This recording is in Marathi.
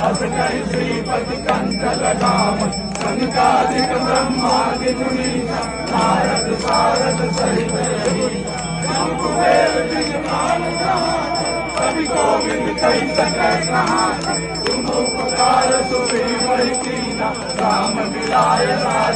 असकहि श्रीपति कंठ लगावन सनकादिक ब्रह्मादि मुनीसा नारद सारद सहित कवि गोविंद कहि सकै कहां तुम उपकार सुबह बड़ी कीना राम मिलाय राज।